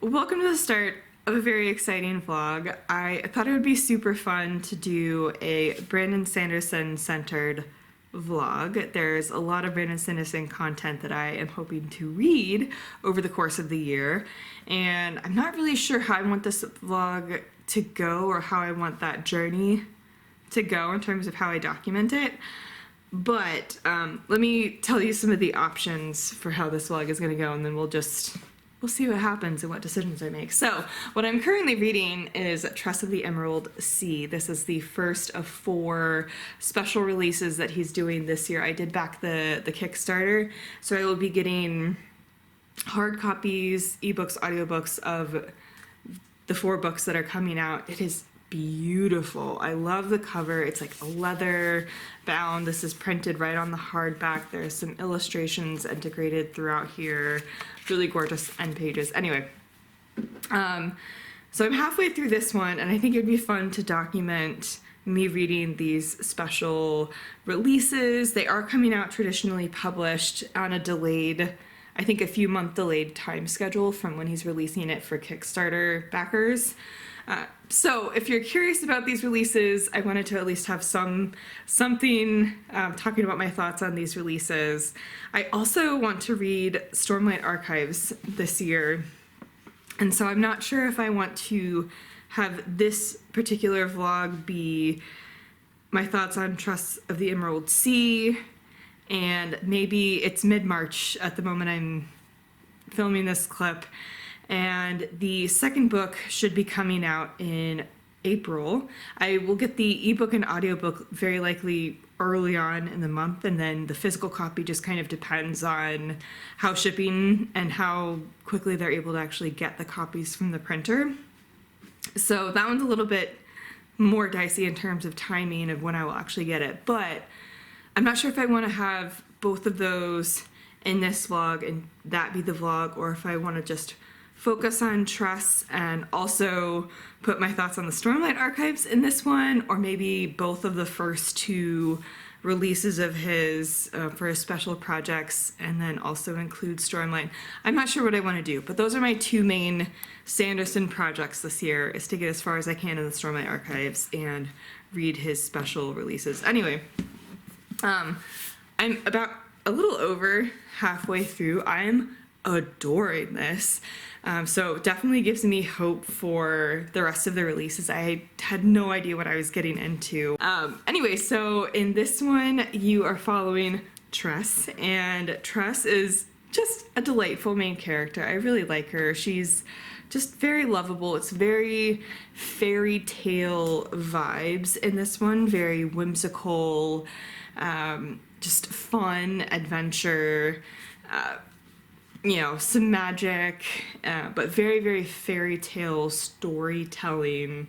Welcome to the start of a very exciting vlog. I thought it would be super fun to do a Brandon Sanderson centered vlog. There's a lot of Brandon Sanderson content that I am hoping to read over the course of the year, and I'm not really sure how I want this vlog to go or how I want that journey to go in terms of how I document it. But let me tell you some of the options for how this vlog is going to go, and then we'll see what happens and what decisions I make. So what I'm currently reading is Trust of the Emerald Sea. This is the first of 4 special releases that he's doing this year. I did back the Kickstarter, so I will be getting hard copies, ebooks, audiobooks of the 4 books that are coming out. It is beautiful. I love the cover. It's like a leather bound. This is printed right on the hardback. There's some illustrations integrated throughout here. Really gorgeous end pages. Anyway, so I'm halfway through this one, and I think it'd be fun to document me reading these special releases. They are coming out traditionally published on a delayed, I think a few month delayed time schedule from when he's releasing it for Kickstarter backers. So if you're curious about these releases, I wanted to at least have something talking about my thoughts on these releases. I also want to read Stormlight Archives this year, and so I'm not sure if I want to have this particular vlog be my thoughts on Trust of the Emerald Sea, and maybe it's mid-March at the moment I'm filming this clip, and the second book should be coming out in April. I will get the ebook and audiobook very likely early on in the month, and then the physical copy just kind of depends on how shipping and how quickly they're able to actually get the copies from the printer. So that one's a little bit more dicey in terms of timing of when I will actually get it, but I'm not sure if I want to have both of those in this vlog and that be the vlog, or if I want to just focus on Trust and also put my thoughts on the Stormlight Archives in this one, or maybe both of the first 2 releases of his for his special projects, and then also include Stormlight. I'm not sure what I want to do, but those are my 2 main Sanderson projects this year, is to get as far as I can in the Stormlight Archives and read his special releases. Anyway, I'm about a little over halfway through. I'm adoring this. So definitely gives me hope for the rest of the releases. I had no idea what I was getting into. Anyway, so in this one, you are following Tress, and Tress is just a delightful main character. I really like her. She's just very lovable. It's very fairy tale vibes in this one, very whimsical, just fun adventure, some magic, but very, very fairy tale storytelling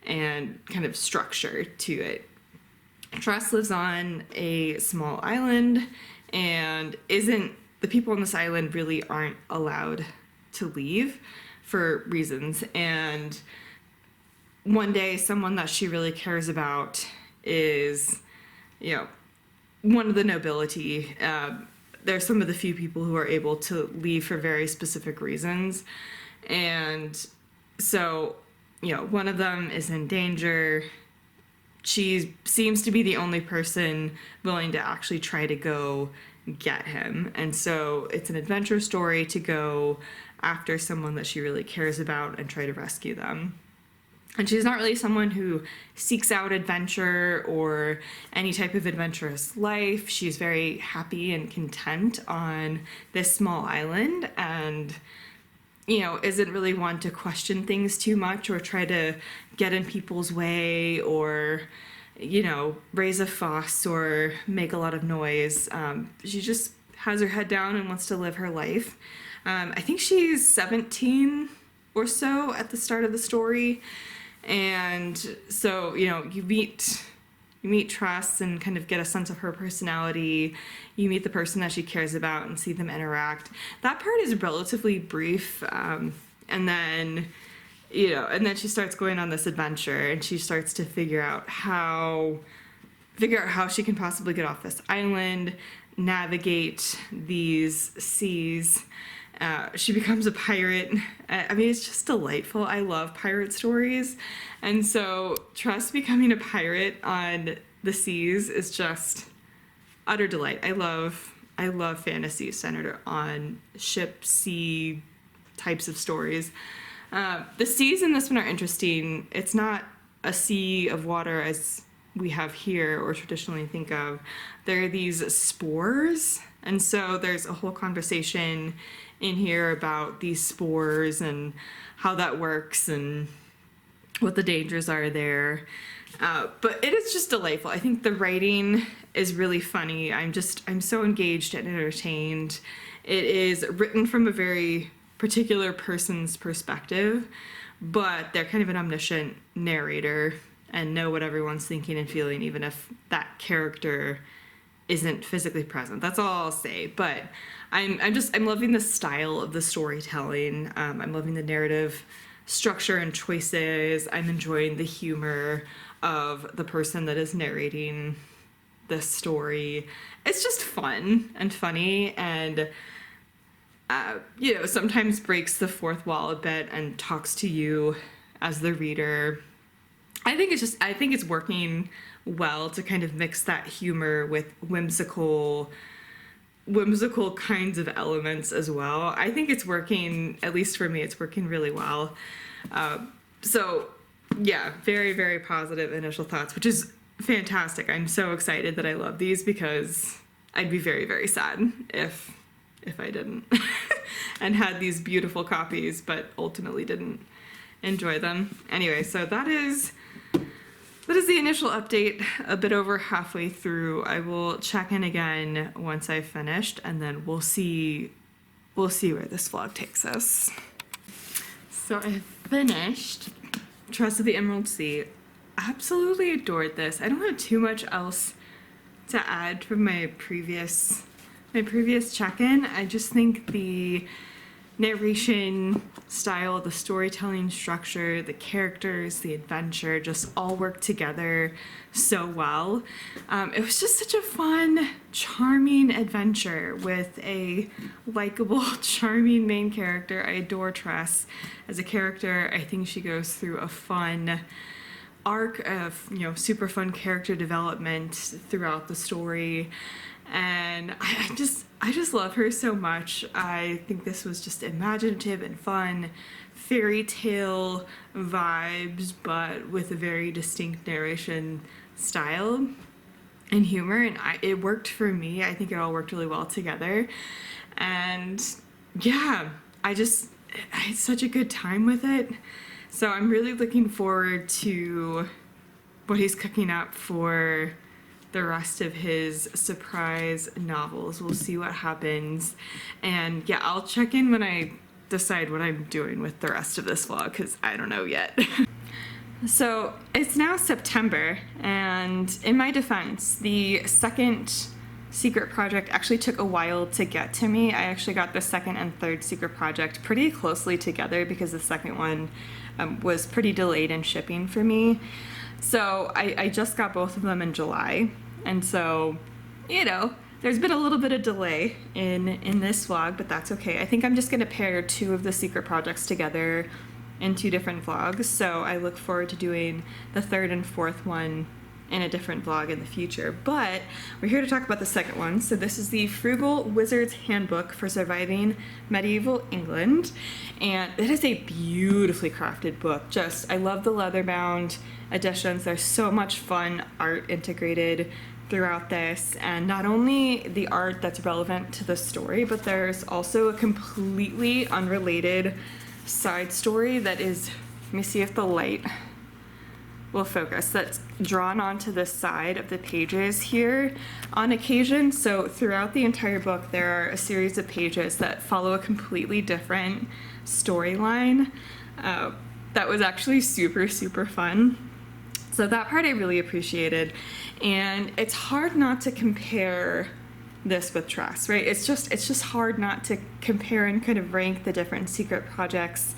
and kind of structure to it. Tress lives on a small island, and the people on this island really aren't allowed to leave for reasons. And one day, someone that she really cares about is, one of the nobility. They're some of the few people who are able to leave for very specific reasons. And so, one of them is in danger. She seems to be the only person willing to actually try to go get him. And so it's an adventure story to go after someone that she really cares about and try to rescue them. And she's not really someone who seeks out adventure or any type of adventurous life. She's very happy and content on this small island, and, isn't really one to question things too much or try to get in people's way or, raise a fuss or make a lot of noise. She just has her head down and wants to live her life. I think she's 17 or so at the start of the story. And so, you meet Tress and kind of get a sense of her personality. You meet the person that she cares about and see them interact. That part is relatively brief. And then she starts going on this adventure, and she starts to figure out how she can possibly get off this island, navigate these seas, She becomes a pirate. I mean, it's just delightful. I love pirate stories. And so Tress becoming a pirate on the seas is just utter delight. I love fantasy centered on ship, sea types of stories. The seas in this one are interesting. It's not a sea of water as we have here or traditionally think of. There are these spores, and so there's a whole conversation in here about these spores and how that works and what the dangers are there. But it is just delightful. I think the writing is really funny. I'm so engaged and entertained. It is written from a very particular person's perspective, but they're kind of an omniscient narrator and know what everyone's thinking and feeling, even if that character isn't physically present. That's all I'll say. But I'm loving the style of the storytelling. I'm loving the narrative structure and choices. I'm enjoying the humor of the person that is narrating this story. It's just fun and funny, and sometimes breaks the fourth wall a bit and talks to you as the reader. I think it's working well to kind of mix that humor with whimsical kinds of elements as well. I think it's working, at least for me, it's working really well. So yeah, very, very positive initial thoughts, which is fantastic. I'm so excited that I love these because I'd be very, very sad if I didn't and had these beautiful copies, but ultimately didn't enjoy them. Anyway, so that is the initial update, a bit over halfway through. I will check in again once I've finished, and then we'll see where this vlog takes us. So I finished Trust of the Emerald Sea. Absolutely adored this. I don't have too much else to add from my previous check-in. I just think the narration style, the storytelling structure, the characters, the adventure just all work together so well. It was just such a fun, charming adventure with a likable, charming main character. I adore Tress as a character. I think she goes through a fun arc of, super fun character development throughout the story. And I just love her so much. I think this was just imaginative and fun, fairy tale vibes, but with a very distinct narration style and humor. And it worked for me. I think it all worked really well together. And yeah, I had such a good time with it. So I'm really looking forward to what he's cooking up for the rest of his surprise novels. We'll see what happens. And yeah, I'll check in when I decide what I'm doing with the rest of this vlog, because I don't know yet. So it's now September, and in my defense, the second secret project actually took a while to get to me. I actually got the second and third secret project pretty closely together because the second one was pretty delayed in shipping for me. So I just got both of them in July. And so, there's been a little bit of delay in this vlog, but that's okay. I think I'm just going to pair two of the secret projects together in two different vlogs. So I look forward to doing the third and fourth one in a different vlog in the future. But we're here to talk about the second one. So this is the Frugal Wizard's Handbook for Surviving Medieval England. And it is a beautifully crafted book. I love the leather-bound editions. There's so much fun art integrated throughout this, and not only the art that's relevant to the story, but there's also a completely unrelated side story that is, let me see if the light will focus, that's drawn onto the side of the pages here on occasion. So throughout the entire book, there are a series of pages that follow a completely different storyline. That was actually super, super fun. So that part I really appreciated. And it's hard not to compare this with Tress, right? It's just hard not to compare and kind of rank the different secret projects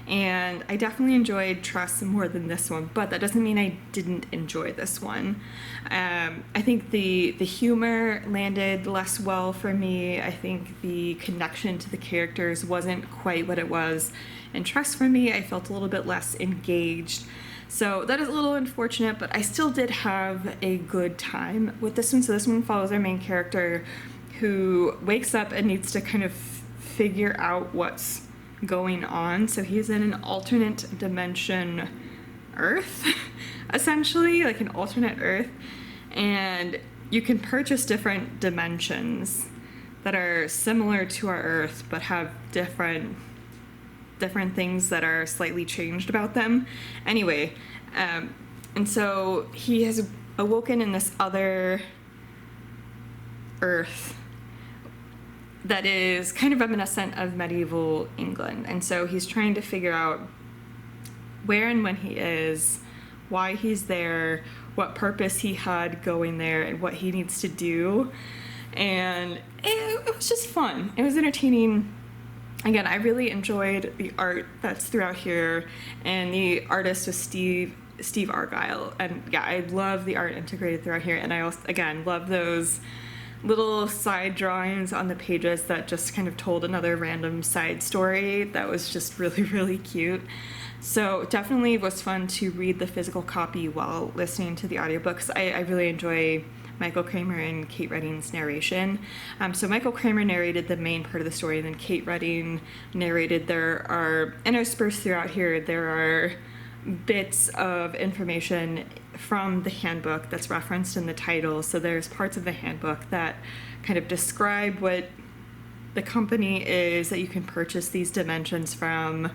and I definitely enjoyed Trust more than this one, but that doesn't mean I didn't enjoy this one. I think the humor landed less well for me. I think the connection to the characters wasn't quite what it was in Trust for me. I felt a little bit less engaged. So that is a little unfortunate, but I still did have a good time with this one. So this one follows our main character who wakes up and needs to kind of figure out what's going on. So he's in an alternate dimension Earth, essentially, like an alternate Earth. And you can purchase different dimensions that are similar to our Earth, but have different things that are slightly changed about them. Anyway, and so he has awoken in this other Earth that is kind of reminiscent of medieval England. And so he's trying to figure out where and when he is, why he's there, what purpose he had going there, and what he needs to do. And it was just fun. It was entertaining. Again, I really enjoyed the art that's throughout here, and the artist was Steve Argyle. And yeah, I love the art integrated throughout here, and I also, again, love those little side drawings on the pages that just kind of told another random side story that was just really, really cute. So definitely was fun to read the physical copy while listening to the audiobooks. I really enjoy Michael Kramer and Kate Redding's narration. So Michael Kramer narrated the main part of the story, and then Kate Redding narrated. There are interspersed throughout here, there are bits of information from the handbook that's referenced in the title. So there's parts of the handbook that kind of describe what the company is that you can purchase these dimensions from,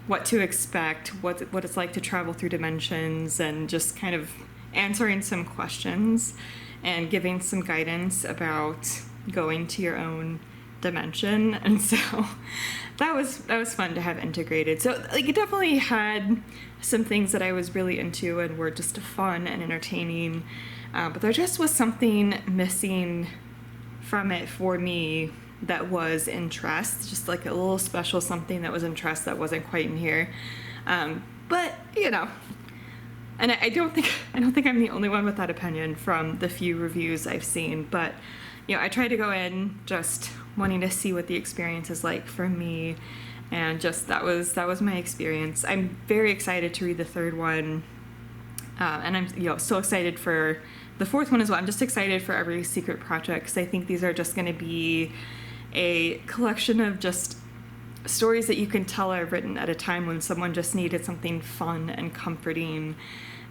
what to expect, what it's like to travel through dimensions, and just kind of answering some questions and giving some guidance about going to your own dimension. And so that was fun to have integrated. So like it definitely had some things that I was really into and were just fun and entertaining, but there just was something missing from it for me that was in Trust, just like a little special something that was in Trust that wasn't quite in here. But you know, and I don't think I'm the only one with that opinion from the few reviews I've seen. But you know, I tried to go in just wanting to see what the experience is like for me, and just that was my experience. I'm very excited to read the third one, and I'm so excited for the fourth one as well. I'm just excited for every secret project, because I think these are just going to be a collection of just stories that you can tell are written at a time when someone just needed something fun and comforting,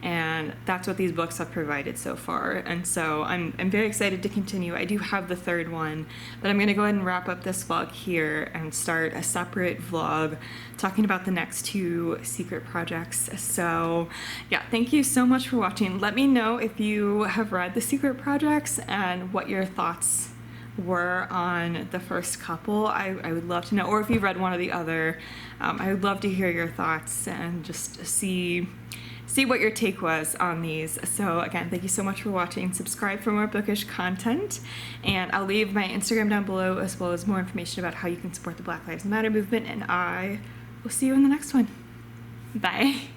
and that's what these books have provided so far. And so I'm very excited to continue. I do have the third one, but I'm going to go ahead and wrap up this vlog here and start a separate vlog talking about the next two secret projects. So yeah, thank you so much for watching. Let me know if you have read the secret projects and what your thoughts were on the first couple. I would love to know, or if you read one or the other. I would love to hear your thoughts and just see what your take was on these. So again, thank you so much for watching. Subscribe for more bookish content, and I'll leave my Instagram down below, as well as more information about how you can support the Black Lives Matter movement, and I will see you in the next one. Bye.